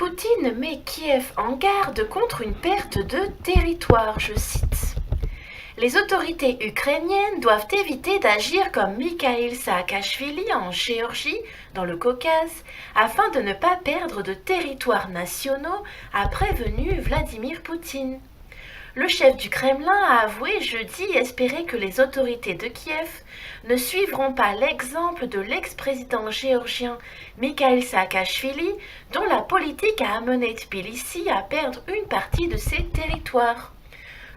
Poutine met Kiev en garde contre une perte de territoire, je cite. Les autorités ukrainiennes doivent éviter d'agir comme Mikhail Saakashvili en Géorgie, dans le Caucase, afin de ne pas perdre de territoires nationaux, a prévenu Vladimir Poutine. Le chef du Kremlin a avoué jeudi espérer que les autorités de Kiev ne suivront pas l'exemple de l'ex-président géorgien Mikhail Saakashvili, dont la politique a amené Tbilissi à perdre une partie de ses territoires.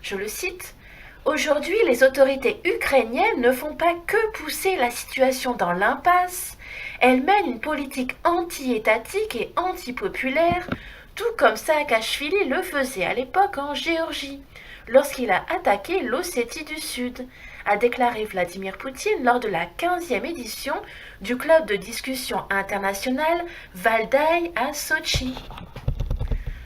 Je le cite. Aujourd'hui, les autorités ukrainiennes ne font pas que pousser la situation dans l'impasse, elles mènent une politique anti-étatique et anti-populaire, tout comme Saakashvili le faisait à l'époque en Géorgie, lorsqu'il a attaqué l'Ossétie du Sud, a déclaré Vladimir Poutine lors de la 15e édition du club de discussion international Valdai à Sotchi.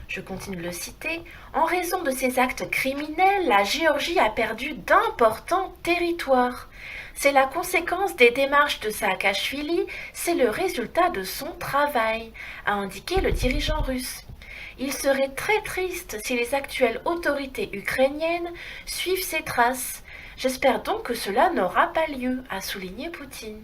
Je continue de le citer, en raison de ces actes criminels, la Géorgie a perdu d'importants territoires. C'est la conséquence des démarches de Saakashvili, c'est le résultat de son travail, a indiqué le dirigeant russe. Il serait très triste si les actuelles autorités ukrainiennes suivent ces traces. J'espère donc que cela n'aura pas lieu, a souligné Poutine.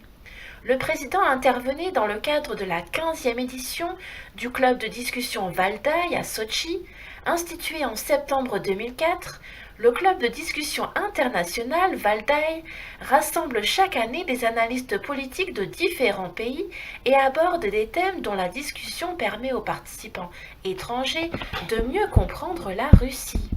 Le président intervenait dans le cadre de la 15e édition du club de discussion Valdai à Sotchi, institué en septembre 2004. Le club de discussion international Valdai rassemble chaque année des analystes politiques de différents pays et aborde des thèmes dont la discussion permet aux participants étrangers de mieux comprendre la Russie.